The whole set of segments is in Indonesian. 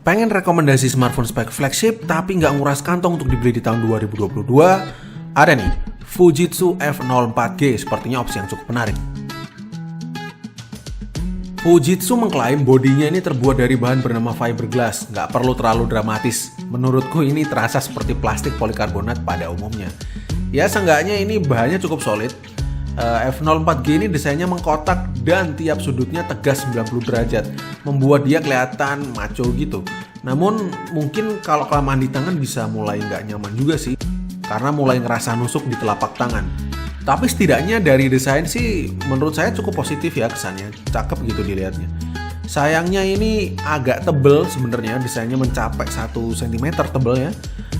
Pengen rekomendasi smartphone spek flagship tapi nggak nguras kantong untuk dibeli di tahun 2022? Ada nih, Fujitsu F04G sepertinya opsi yang cukup menarik. Fujitsu mengklaim bodinya ini terbuat dari bahan bernama fiberglass, nggak perlu terlalu dramatis. Menurutku ini terasa seperti plastik polikarbonat pada umumnya. Ya seenggaknya ini bahannya cukup solid. F04G ini desainnya mengkotak dan tiap sudutnya tegas 90 derajat, membuat dia kelihatan maco gitu. Namun mungkin kalau kelamaan di tangan bisa mulai nggak nyaman juga sih, karena mulai ngerasa nusuk di telapak tangan. Tapi setidaknya dari desain sih menurut saya cukup positif ya kesannya, cakep gitu dilihatnya. Sayangnya ini agak tebel sebenarnya, desainnya mencapai 1 cm tebelnya,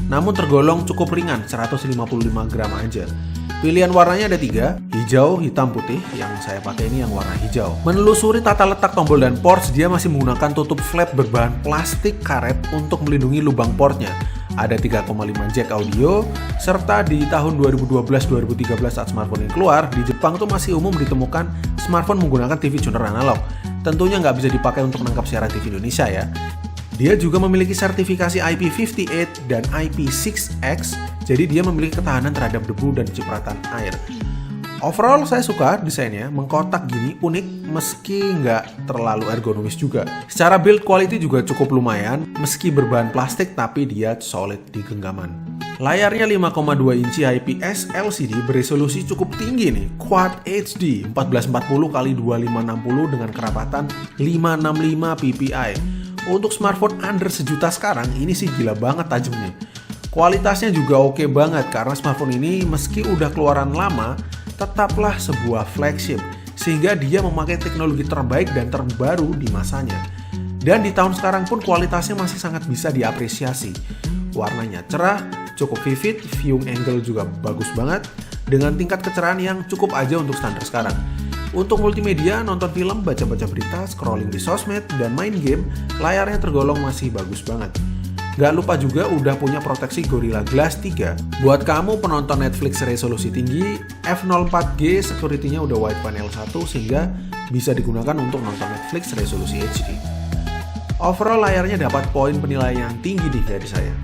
namun tergolong cukup ringan, 155 gram aja. Pilihan warnanya ada 3, hijau, hitam, putih. Yang saya pakai ini yang warna hijau. Menelusuri tata letak tombol dan ports, dia masih menggunakan tutup flap berbahan plastik karet untuk melindungi lubang portnya. Ada 3,5 jack audio, serta di tahun 2012-2013 saat smartphone ini keluar, di Jepang tuh masih umum ditemukan smartphone menggunakan TV tuner analog. Tentunya nggak bisa dipakai untuk menangkap siaran TV Indonesia ya. Dia juga memiliki sertifikasi IP58 dan IP6X, jadi dia memiliki ketahanan terhadap debu dan cipratan air. Overall saya suka desainnya, mengkotak gini, unik meski nggak terlalu ergonomis juga. Secara build quality juga cukup lumayan, meski berbahan plastik tapi dia solid di genggaman. Layarnya 5,2 inci IPS LCD beresolusi cukup tinggi nih, Quad HD 1440x2560 dengan kerapatan 565 ppi. Untuk smartphone under sejuta sekarang, ini sih gila banget tajamnya. Kualitasnya juga oke banget karena smartphone ini meski udah keluaran lama, tetaplah sebuah flagship, sehingga dia memakai teknologi terbaik dan terbaru di masanya. Dan di tahun sekarang pun kualitasnya masih sangat bisa diapresiasi. Warnanya cerah, cukup vivid, viewing angle juga bagus banget, dengan tingkat kecerahan yang cukup aja untuk standar sekarang. Untuk multimedia, nonton film, baca-baca berita, scrolling di sosmed, dan main game, layarnya tergolong masih bagus banget. Gak lupa juga udah punya proteksi Gorilla Glass 3. Buat kamu penonton Netflix resolusi tinggi, F04G security-nya udah wide panel 1 sehingga bisa digunakan untuk nonton Netflix resolusi HD. Overall layarnya dapat poin penilaian yang tinggi dari saya.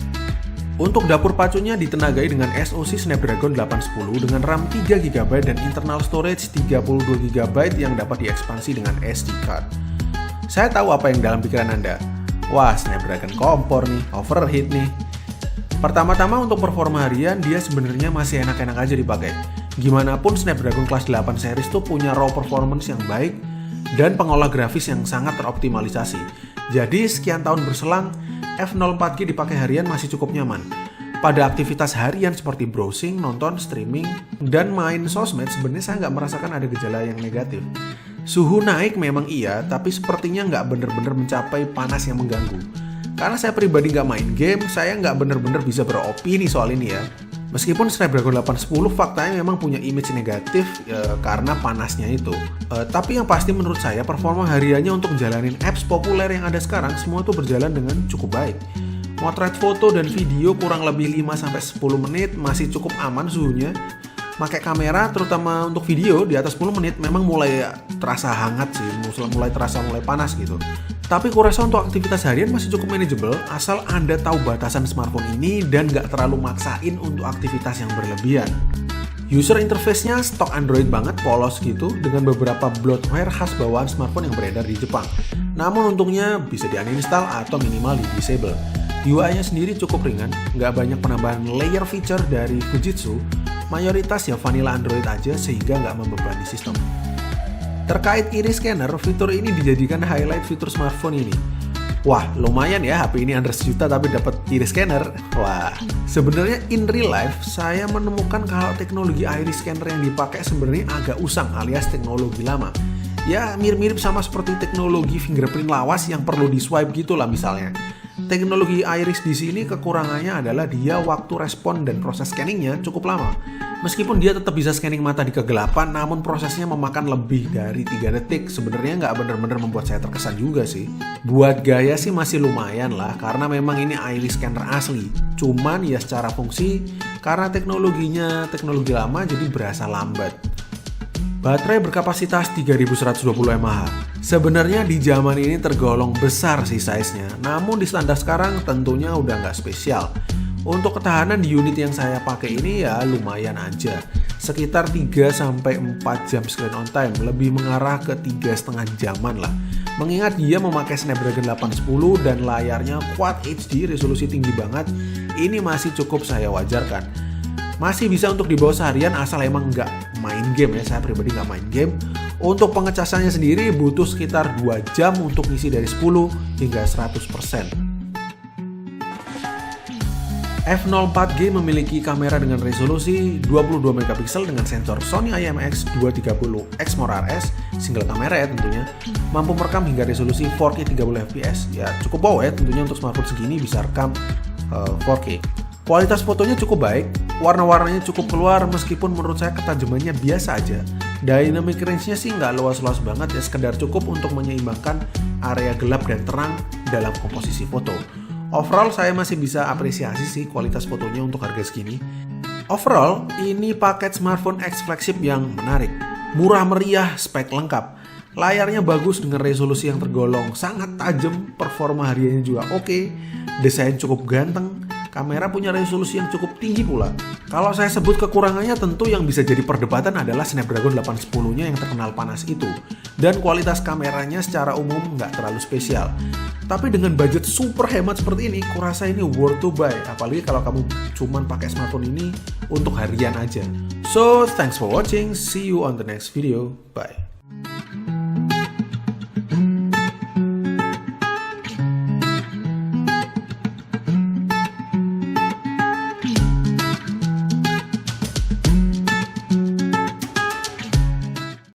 Untuk dapur pacunya ditenagai dengan SoC Snapdragon 810 dengan RAM 3GB dan internal storage 32GB yang dapat diekspansi dengan SD card. Saya tahu apa yang dalam pikiran Anda. Wah, Snapdragon kompor nih, overheat nih. Pertama-tama untuk performa harian dia sebenarnya masih enak-enak aja dipakai. Gimana pun Snapdragon kelas 8 series tuh punya raw performance yang baik dan pengolah grafis yang sangat teroptimalisasi. Jadi sekian tahun berselang, F04G dipakai harian masih cukup nyaman. Pada aktivitas harian seperti browsing, nonton, streaming, dan main sosmed sebenarnya saya nggak merasakan ada gejala yang negatif. Suhu naik memang iya, tapi sepertinya nggak bener-bener mencapai panas yang mengganggu. Karena saya pribadi nggak main game, saya nggak bener-bener bisa beropini soal ini ya. Meskipun Snapdragon 810 faktanya memang punya image negatif karena panasnya itu. Tapi yang pasti menurut saya performa hariannya untuk menjalanin apps populer yang ada sekarang semua itu berjalan dengan cukup baik. Motret foto dan video kurang lebih 5-10 menit masih cukup aman suhunya. Pakai kamera terutama untuk video di atas 10 menit memang mulai terasa hangat sih, mulai panas gitu. Tapi kurasa untuk aktivitas harian masih cukup manageable asal Anda tahu batasan smartphone ini dan gak terlalu maksain untuk aktivitas yang berlebihan. User interface-nya stok Android banget, polos gitu, dengan beberapa bloatware khas bawaan smartphone yang beredar di Jepang. Namun untungnya bisa di-uninstall atau minimal di-disable. UI-nya sendiri cukup ringan, gak banyak penambahan layer feature dari Fujitsu, mayoritas ya vanilla Android aja sehingga gak membebani sistem. Terkait iris scanner, fitur ini dijadikan highlight fitur smartphone ini. Wah, lumayan ya HP ini under sejuta tapi dapat iris scanner. Wah, sebenarnya in real life saya menemukan kalau teknologi iris scanner yang dipakai sebenarnya agak usang alias teknologi lama. Ya mirip-mirip sama seperti teknologi fingerprint lawas yang perlu di swipe gitulah misalnya. Teknologi iris di sini kekurangannya adalah dia waktu respon dan proses scanningnya cukup lama. Meskipun dia tetap bisa scanning mata di kegelapan, namun prosesnya memakan lebih dari 3 detik. Sebenarnya nggak bener-bener membuat saya terkesan juga sih. Buat gaya sih masih lumayan lah, karena memang ini iris scanner asli. Cuman ya secara fungsi, karena teknologi lama jadi berasa lambat. Baterai berkapasitas 3120 mAh. Sebenarnya di zaman ini tergolong besar sih size-nya, namun di standar sekarang tentunya udah nggak spesial. Untuk ketahanan di unit yang saya pakai ini ya lumayan aja. Sekitar 3-4 jam screen on time, lebih mengarah ke 3,5 jaman lah. Mengingat dia memakai Snapdragon 810 dan layarnya Quad HD, resolusi tinggi banget, ini masih cukup saya wajarkan. Masih bisa untuk dibawa seharian asal emang nggak main game ya, saya pribadi nggak main game. Untuk pengecasannya sendiri butuh sekitar 2 jam untuk ngisi dari 10 hingga 100%. F04G memiliki kamera dengan resolusi 22 megapiksel dengan sensor Sony IMX230 Exmor RS, single kamera ya tentunya, mampu merekam hingga resolusi 4K 30 fps. Ya cukup wow ya tentunya untuk smartphone segini bisa rekam 4K. Kualitas fotonya cukup baik, warna-warnanya cukup keluar meskipun menurut saya ketajamannya biasa aja. Dynamic range-nya sih nggak luas-luas banget ya, sekedar cukup untuk menyeimbangkan area gelap dan terang dalam komposisi foto. Overall saya masih bisa apresiasi sih kualitas fotonya untuk harga segini. Overall ini paket smartphone X flagship yang menarik, murah meriah, spek lengkap. Layarnya bagus dengan resolusi yang tergolong sangat tajam, performa hariannya juga oke, desain cukup ganteng, kamera punya resolusi yang cukup tinggi pula. Kalau saya sebut kekurangannya tentu yang bisa jadi perdebatan adalah Snapdragon 810-nya yang terkenal panas itu. Dan kualitas kameranya secara umum nggak terlalu spesial. Tapi dengan budget super hemat seperti ini, kurasa ini worth to buy. Apalagi kalau kamu cuman pakai smartphone ini untuk harian aja. So, thanks for watching. See you on the next video. Bye.